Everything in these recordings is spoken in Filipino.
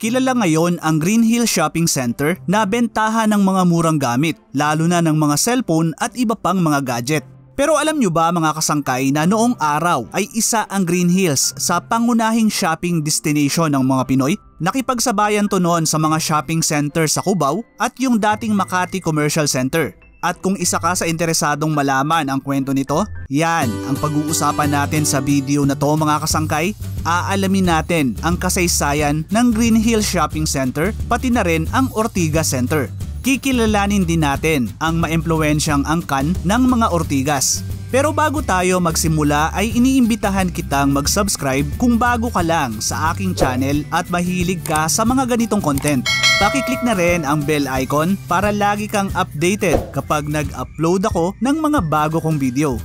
Kilala ngayon ang Green Hills Shopping Center na bentahan ng mga murang gamit, lalo na ng mga cellphone at iba pang mga gadget. Pero alam nyo ba mga kasangkay na noong araw ay isa ang Green Hills sa pangunahing shopping destination ng mga Pinoy? Nakipagsabayan to noon sa mga shopping center sa Cubao at yung dating Makati Commercial Center. At kung isa ka sa interesadong malaman ang kwento nito, yan ang pag-uusapan natin sa video na to mga kasangkay. Aalamin natin ang kasaysayan ng Green Hills Shopping Center pati na rin ang Ortigas Center. Kikilalanin din natin ang maimpluwensyang angkan ng mga Ortigas. Pero bago tayo magsimula ay iniimbitahan kitang mag-subscribe kung bago ka lang sa aking channel at mahilig ka sa mga ganitong content. Paki-click na rin ang bell icon para lagi kang updated kapag nag-upload ako ng mga bago kong video.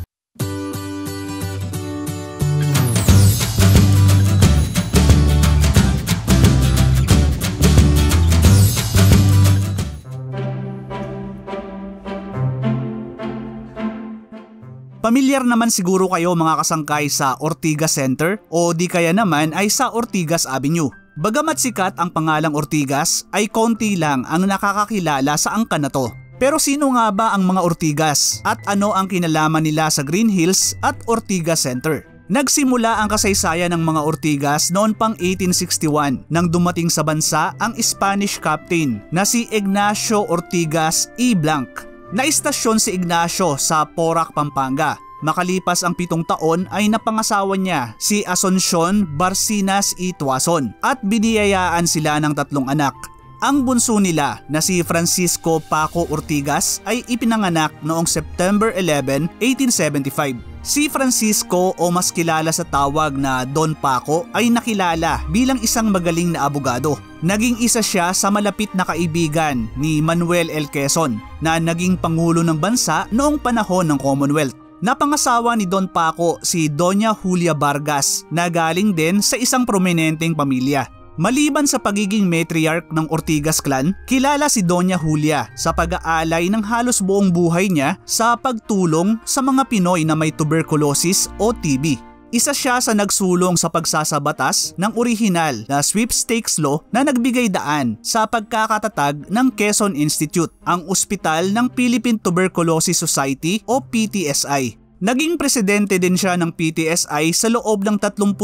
Pamilyar naman siguro kayo mga kasangkay sa Ortigas Center o di kaya naman ay sa Ortigas Avenue. Bagamat sikat ang pangalang Ortigas ay konti lang ang nakakakilala sa angkan na to. Pero sino nga ba ang mga Ortigas at ano ang kinalaman nila sa Green Hills at Ortigas Center? Nagsimula ang kasaysayan ng mga Ortigas noon pang 1861 nang dumating sa bansa ang Spanish captain na si Ignacio Ortigas y Blanc. Naistasyon si Ignacio sa Porac, Pampanga. Makalipas ang 7 taon ay napangasawa niya si Asuncion Barcinas y Tuason at biniyayaan sila ng 3 anak. Ang bunso nila na si Francisco Paco Ortigas ay ipinanganak noong September 11, 1875. Si Francisco o mas kilala sa tawag na Don Paco ay nakilala bilang isang magaling na abogado. Naging isa siya sa malapit na kaibigan ni Manuel L. Quezon na naging pangulo ng bansa noong panahon ng Commonwealth. Napangasawa ni Don Paco si Doña Julia Vargas na galing din sa isang prominenteng pamilya. Maliban sa pagiging matriarch ng Ortigas clan, kilala si Doña Julia sa pag-aalay ng halos buong buhay niya sa pagtulong sa mga Pinoy na may tuberculosis o TB. Isa siya sa nagsulong sa pagsasabatas ng orihinal na sweepstakes law na nagbigay daan sa pagkakatatag ng Quezon Institute, ang ospital ng Philippine Tuberculosis Society o PTSI. Naging presidente din siya ng PTSI sa loob ng 37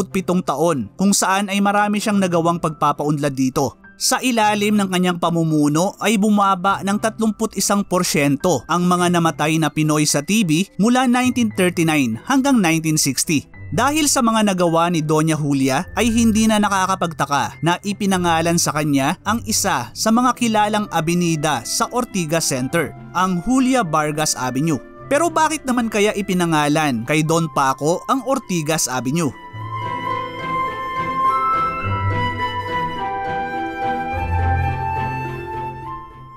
taon kung saan ay marami siyang nagawang pagpapaunlad dito. Sa ilalim ng kanyang pamumuno ay bumaba ng 31% ang mga namatay na Pinoy sa TB mula 1939 hanggang 1960. Dahil sa mga nagawa ni Doña Julia ay hindi na nakakapagtaka na ipinangalan sa kanya ang isa sa mga kilalang abenida sa Ortigas Center, ang Julia Vargas Avenue. Pero bakit naman kaya ipinangalan kay Don Paco ang Ortigas Avenue?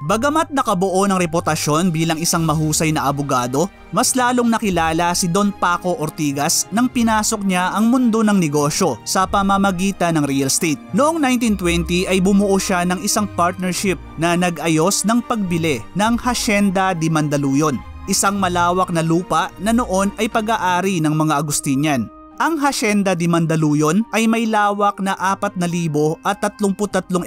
Bagamat nakabuo ng reputasyon bilang isang mahusay na abogado, mas lalong nakilala si Don Paco Ortigas nang pinasok niya ang mundo ng negosyo sa pamamagitan ng real estate. Noong 1920 ay bumuo siya ng isang partnership na nag-ayos ng pagbili ng Hacienda de Mandaluyong, isang malawak na lupa na noon ay pag-aari ng mga Agustinian. Ang Hacienda de Mandaluyong ay may lawak na 4,033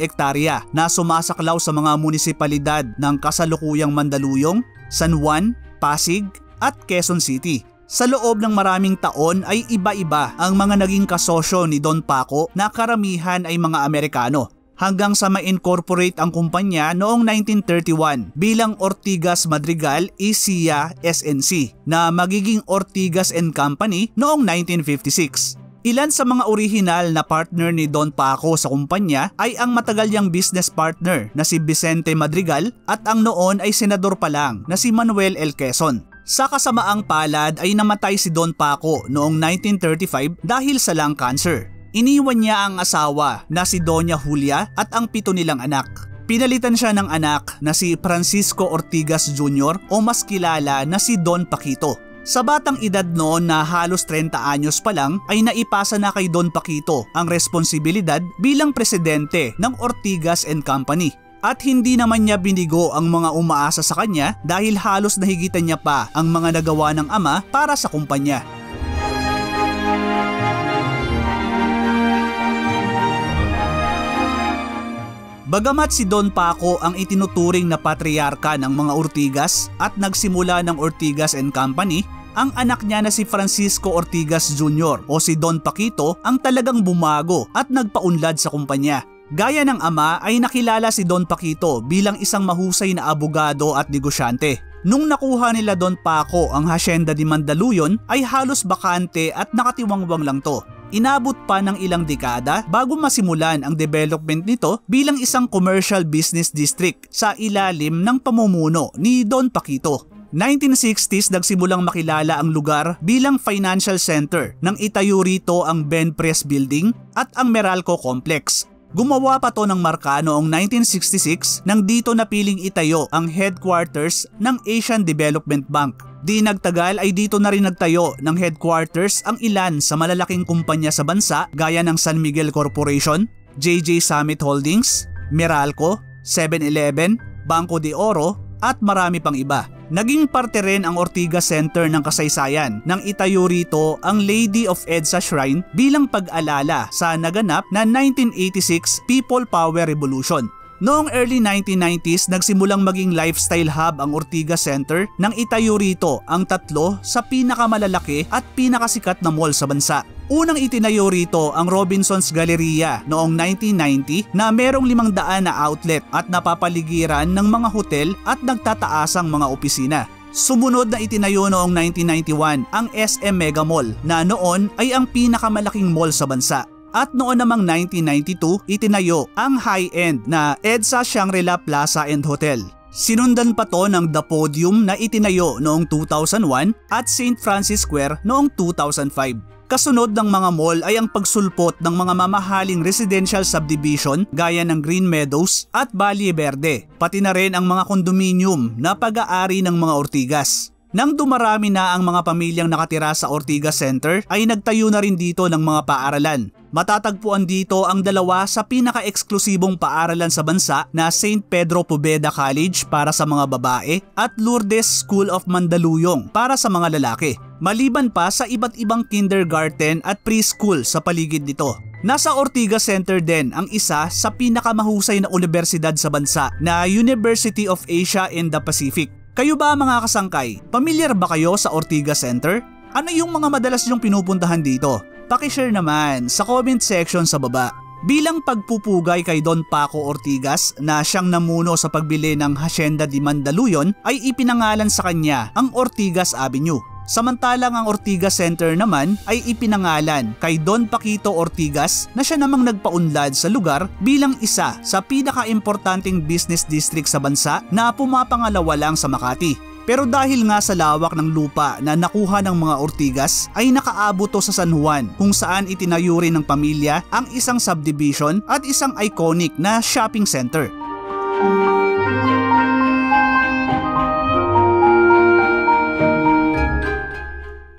ektarya na sumasaklaw sa mga munisipalidad ng kasalukuyang Mandaluyong, San Juan, Pasig at Quezon City. Sa loob ng maraming taon ay iba-iba ang mga naging kasosyo ni Don Paco na karamihan ay mga Amerikano, hanggang sa ma-incorporate ang kumpanya noong 1931 bilang Ortigas Madrigal y Cia SNC na magiging Ortigas & Company noong 1956. Ilan sa mga orihinal na partner ni Don Paco sa kumpanya ay ang matagal niyang business partner na si Vicente Madrigal at ang noon ay senador pa lang na si Manuel L. Quezon. Sa kasamaang palad ay namatay si Don Paco noong 1935 dahil sa lung cancer. Iniwan niya ang asawa na si Doña Julia at ang 7 nilang anak. Pinalitan siya ng anak na si Francisco Ortigas Jr. o mas kilala na si Don Paquito. Sa batang edad noon na halos 30 anyos pa lang ay naipasa na kay Don Paquito ang responsibilidad bilang presidente ng Ortigas & Company. At hindi naman niya binigo ang mga umaasa sa kanya dahil halos nahigitan niya pa ang mga nagawa ng ama para sa kumpanya. Bagamat si Don Paco ang itinuturing na patriarka ng mga Ortigas at nagsimula ng Ortigas and Company, ang anak niya na si Francisco Ortigas Jr. o si Don Paquito ang talagang bumago at nagpaunlad sa kumpanya. Gaya ng ama ay nakilala si Don Paquito bilang isang mahusay na abogado at negosyante. Nung nakuha nila Don Paco ang Hacienda de Mandaluyong ay halos bakante at nakatiwangwang lang to. Inabot pa ng ilang dekada bago masimulan ang development nito bilang isang commercial business district sa ilalim ng pamumuno ni Don Paquito. 1960s nagsimulang makilala ang lugar bilang financial center nang itayo rito ang Ben Press Building at ang Meralco Complex. Gumawa pa to ng marka noong 1966 nang dito napiling itayo ang headquarters ng Asian Development Bank. Di nagtagal ay dito na rin nagtayo ng headquarters ang ilan sa malalaking kumpanya sa bansa gaya ng San Miguel Corporation, JJ Summit Holdings, Meralco, 7-Eleven, Banco de Oro at marami pang iba. Naging parte rin ang Ortigas Center ng kasaysayan nang itayo rito ang Lady of EDSA Shrine bilang pag-alala sa naganap na 1986 People Power Revolution. Noong early 1990s, nagsimulang maging lifestyle hub ang Ortigas Center nang itayo rito ang tatlo sa pinakamalalaki at pinakasikat na mall sa bansa. Unang itinayo rito ang Robinson's Galleria noong 1990 na merong 500 na outlet at napapaligiran ng mga hotel at nagtataasang mga opisina. Sumunod na itinayo noong 1991 ang SM Mega Mall na noon ay ang pinakamalaking mall sa bansa. At noon namang 1992, itinayo ang high-end na EDSA Shangri-La Plaza and Hotel. Sinundan pa to ng The Podium na itinayo noong 2001 at St. Francis Square noong 2005. Kasunod ng mga mall ay ang pagsulpot ng mga mamahaling residential subdivision gaya ng Green Meadows at Valle Verde, pati na rin ang mga kondominium na pag-aari ng mga Ortigas. Nang dumarami na ang mga pamilyang nakatira sa Ortigas Center ay nagtayo na rin dito ng mga paaralan. Matatagpuan dito ang dalawa sa pinaka-eksklusibong paaralan sa bansa na St. Pedro Poveda College para sa mga babae at Lourdes School of Mandaluyong para sa mga lalaki. Maliban pa sa iba't ibang kindergarten at preschool sa paligid nito. Nasa Ortigas Center din ang isa sa pinakamahusay na universidad sa bansa na University of Asia and the Pacific. Kayo ba mga kasangkay, pamilyar ba kayo sa Ortigas Center? Ano yung mga madalas yung pinupuntahan dito? Pakishare naman sa comment section sa baba. Bilang pagpupugay kay Don Paco Ortigas na siyang namuno sa pagbili ng Hacienda de Mandaluyong ay ipinangalan sa kanya ang Ortigas Avenue. Samantalang ang Ortigas Center naman ay ipinangalan kay Don Paquito Ortigas na siya namang nagpaunlad sa lugar bilang isa sa pinaka-importanting business district sa bansa na pumapangalawa lang sa Makati. Pero dahil nga sa lawak ng lupa na nakuha ng mga Ortigas ay nakaabot to sa San Juan kung saan itinayo rin ng pamilya ang isang subdivision at isang iconic na shopping center.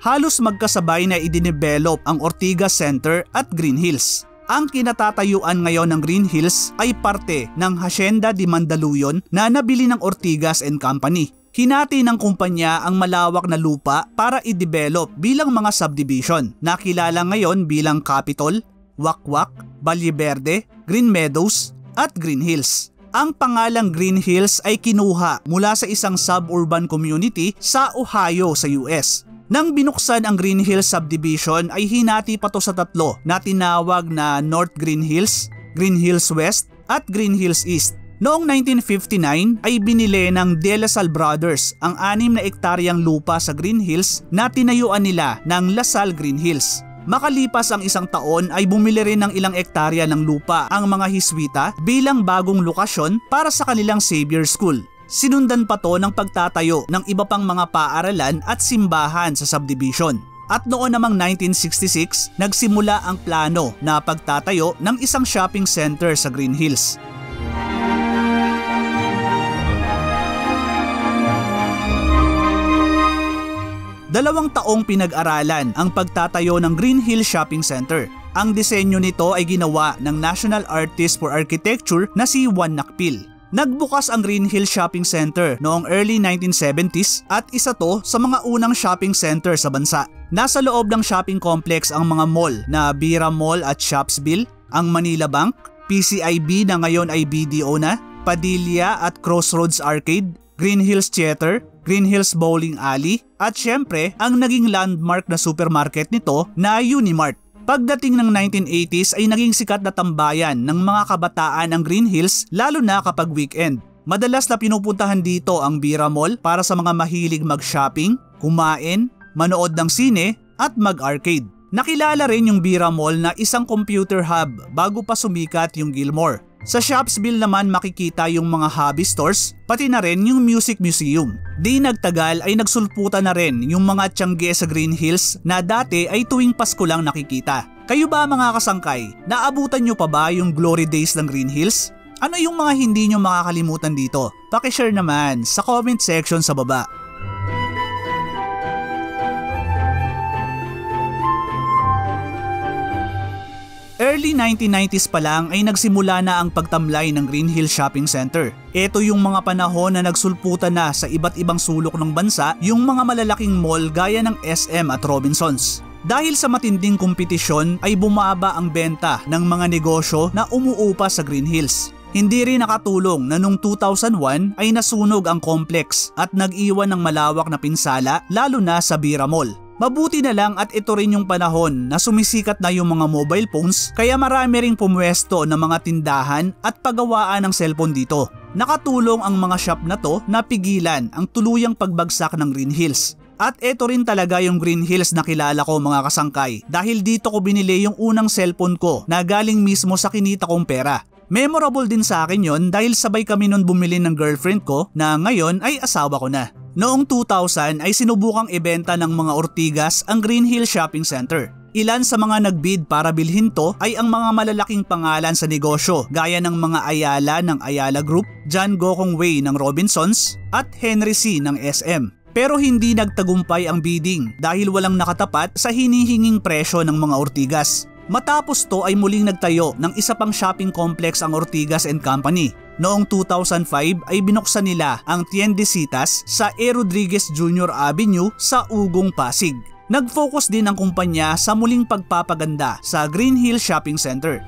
Halos magkasabay na idinevelop ang Ortigas Center at Green Hills. Ang kinatatayuan ngayon ng Green Hills ay parte ng Hacienda de Mandaluyong na nabili ng Ortigas and Company. Hinati ng kumpanya ang malawak na lupa para i-develop bilang mga subdivision na kilala ngayon bilang Capitol, Wakwak, Valle Verde, Green Meadows at Green Hills. Ang pangalang Green Hills ay kinuha mula sa isang suburban community sa Ohio sa US. Nang binuksan ang Green Hills Subdivision ay hinati pa to sa tatlo na tinawag na North Green Hills, Green Hills West at Green Hills East. Noong 1959 ay binili ng De La Salle Brothers ang 6 na ektaryang lupa sa Green Hills na tinayuan nila ng La Salle Green Hills. Makalipas ang isang taon ay bumili rin ng ilang ektarya ng lupa ang mga Hiswita bilang bagong lokasyon para sa kanilang Xavier School. Sinundan pa to ng pagtatayo ng iba pang mga paaralan at simbahan sa subdivision. At noon namang 1966, nagsimula ang plano na pagtatayo ng isang shopping center sa Green Hills. Dalawang taong pinag-aralan ang pagtatayo ng Green Hills Shopping Center. Ang disenyo nito ay ginawa ng National Artist for Architecture na si Juan Nakpil. Nagbukas ang Green Hills Shopping Center noong early 1970s at isa to sa mga unang shopping center sa bansa. Nasa loob ng shopping complex ang mga mall na Bira Mall at Shopsville, ang Manila Bank, PCIB na ngayon ay BDO na, Padilla at Crossroads Arcade, Green Hills Theater, Green Hills Bowling Alley, at syempre ang naging landmark na supermarket nito na Unimart. Pagdating ng 1980s ay naging sikat na tambayan ng mga kabataan ang Green Hills lalo na kapag weekend. Madalas na pinupuntahan dito ang Bira Mall para sa mga mahilig mag-shopping, kumain, manood ng sine at mag-arcade. Nakilala rin yung Bira Mall na isang computer hub bago pa sumikat yung Gilmore. Sa Shopsville naman makikita yung mga hobby stores, pati na rin yung music museum. Di nagtagal ay nagsulputan na rin yung mga tiyangge sa Green Hills na dati ay tuwing Pasko lang nakikita. Kayo ba mga kasangkay, naabutan nyo pa ba yung glory days ng Green Hills? Ano yung mga hindi nyo makakalimutan dito? Pakishare naman sa comment section sa baba. Early 1990s pa lang ay nagsimula na ang pagtamlay ng Green Hills Shopping Center. Ito yung mga panahon na nagsulputan na sa iba't ibang sulok ng bansa yung mga malalaking mall gaya ng SM at Robinsons. Dahil sa matinding kompetisyon ay bumaba ang benta ng mga negosyo na umuupa sa Green Hills. Hindi rin nakatulong na noong 2001 ay nasunog ang complex at nag-iwan ng malawak na pinsala lalo na sa Bira Mall. Mabuti na lang at ito rin yung panahon na sumisikat na yung mga mobile phones kaya marami ring pumwesto ng mga tindahan at paggawaan ng cellphone dito. Nakatulong ang mga shop na to na pigilan ang tuluyang pagbagsak ng Green Hills. At ito rin talaga yung Green Hills na kilala ko mga kasangkay dahil dito ko binili yung unang cellphone ko na galing mismo sa kinita kong pera. Memorable din sa akin yon dahil sabay kami nun bumili ng girlfriend ko na ngayon ay asawa ko na. Noong 2000 ay sinubukang ibenta ng mga Ortigas ang Green Hills Shopping Center. Ilan sa mga nagbid para bilhin to ay ang mga malalaking pangalan sa negosyo gaya ng mga Ayala ng Ayala Group, John Gokong Wei ng Robinsons at Henry C ng SM. Pero hindi nagtagumpay ang bidding dahil walang nakatapat sa hinihinging presyo ng mga Ortigas. Matapos to ay muling nagtayo ng isa pang shopping complex ang Ortigas and Company. Noong 2005 ay binuksan nila ang Tiendesitas sa A. Rodriguez Jr. Avenue sa Ugong, Pasig. Nag-focus din ang kumpanya sa muling pagpapaganda sa Green Hills Shopping Center.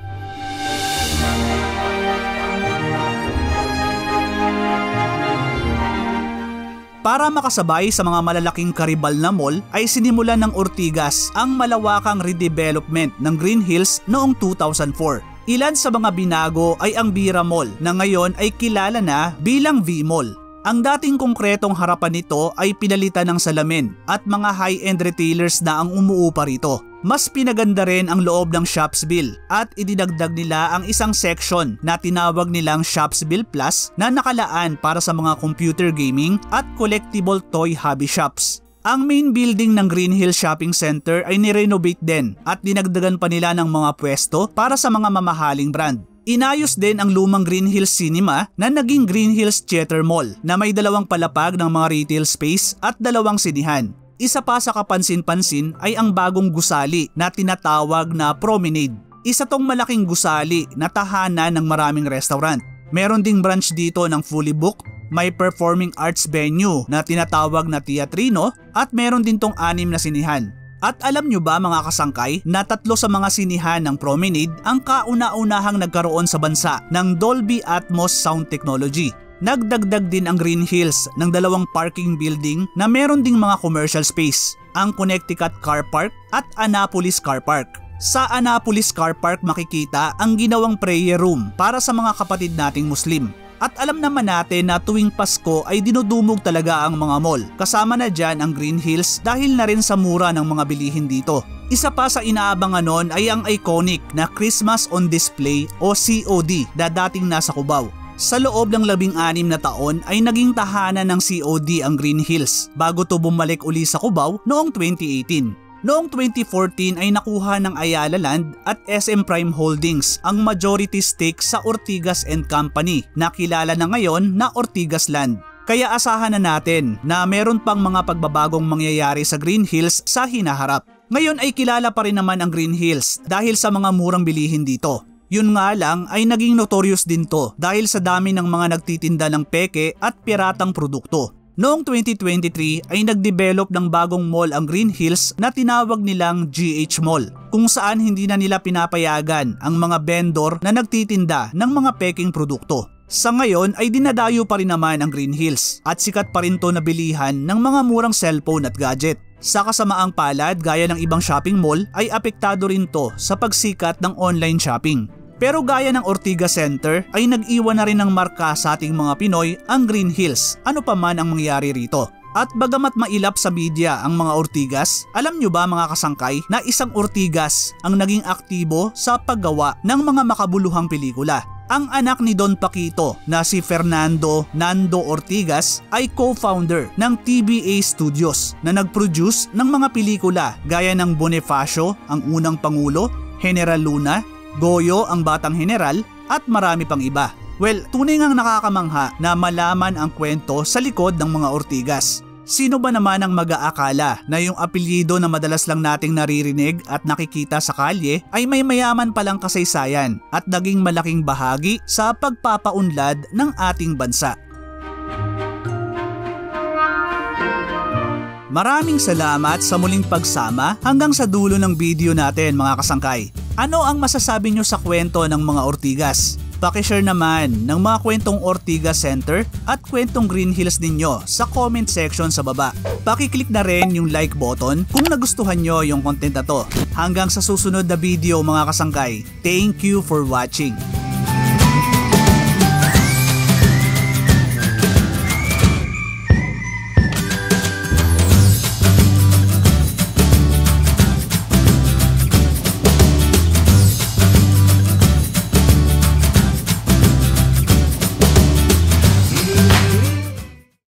Para makasabay sa mga malalaking karibal na mall ay sinimulan ng Ortigas ang malawakang redevelopment ng Green Hills noong 2004. Ilan sa mga binago ay ang Bira Mall na ngayon ay kilala na bilang V-Mall. Ang dating konkretong harapan nito ay pinalitan ng salamin at mga high-end retailers na ang umuupa rito. Mas pinaganda rin ang loob ng Shopsville at idinagdag nila ang isang section na tinawag nilang Shopsville Plus na nakalaan para sa mga computer gaming at collectible toy hobby shops. Ang main building ng Green Hills Shopping Center ay nirenovate din at dinagdagan pa nila ng mga pwesto para sa mga mamahaling brand. Inayos din ang lumang Green Hills Cinema na naging Green Hills Theater Mall na may 2 palapag ng mga retail space at 2 sinihan. Isa pa sa kapansin-pansin ay ang bagong gusali na tinatawag na Promenade. Isa tong malaking gusali na tahanan ng maraming restaurant. Meron ding branch dito ng fully booked, may performing arts venue na tinatawag na Teatrino at meron din tong 6 na sinihan. At alam nyo ba mga kasangkay na 3 sa mga sinihan ng Promenade ang kauna-unahang nagkaroon sa bansa ng Dolby Atmos sound technology. Nagdagdag din ang Green Hills ng 2 parking building na meron ding mga commercial space, ang Connecticut Car Park at Annapolis Car Park. Sa Annapolis Car Park makikita ang ginawang prayer room para sa mga kapatid nating Muslim. At alam naman natin na tuwing Pasko ay dinudumog talaga ang mga mall. Kasama na dyan ang Green Hills dahil na rin sa mura ng mga bilihin dito. Isa pa sa inaabangan nun ay ang iconic na Christmas on Display o COD na dating nasa Cubao. Sa loob ng 16 na taon ay naging tahanan ng COD ang Green Hills bago to bumalik uli sa Cubao noong 2018. Noong 2014 ay nakuha ng Ayala Land at SM Prime Holdings ang majority stake sa Ortigas and Company na kilala na ngayon na Ortigas Land. Kaya asahan na natin na meron pang mga pagbabagong mangyayari sa Green Hills sa hinaharap. Ngayon ay kilala pa rin naman ang Green Hills dahil sa mga murang bilihin dito. Yun nga lang ay naging notorious din to dahil sa dami ng mga nagtitinda ng peke at piratang produkto. Noong 2023 ay nagdevelop ng bagong mall ang Green Hills na tinawag nilang GH Mall, kung saan hindi na nila pinapayagan ang mga vendor na nagtitinda ng mga peking produkto. Sa ngayon ay dinadayo pa rin naman ang Green Hills at sikat pa rin to na bilihan ng mga murang cellphone at gadget. Sa kasamaang palad, gaya ng ibang shopping mall ay apektado rin to sa pagsikat ng online shopping. Pero gaya ng Ortigas Center ay nag-iwan na rin ng marka sa ating mga Pinoy ang Green Hills, ano pa man ang mangyari rito. At bagamat mailap sa media ang mga Ortigas, alam nyo ba mga kasangkay na isang Ortigas ang naging aktibo sa paggawa ng mga makabuluhang pelikula? Ang anak ni Don Paquito na si Fernando Nando Ortigas ay co-founder ng TBA Studios na nag-produce ng mga pelikula gaya ng Bonifacio, ang unang Pangulo, General Luna, Goyo, ang Batang General at marami pang iba. Well, tunay ngang nakakamangha na malaman ang kwento sa likod ng mga Ortigas. Sino ba naman ang mag-aakala na yung apelyido na madalas lang nating naririnig at nakikita sa kalye ay may mayaman palang kasaysayan at naging malaking bahagi sa pagpapaunlad ng ating bansa? Maraming salamat sa muling pagsama hanggang sa dulo ng video natin mga kasangkay. Ano ang masasabi nyo sa kwento ng mga Ortigas? Pakishare naman ng mga kwentong Ortigas Center at kwentong Green Hills ninyo sa comment section sa baba. Pakiclick na rin yung like button kung nagustuhan nyo yung content na to. Hanggang sa susunod na video mga kasangkay, thank you for watching.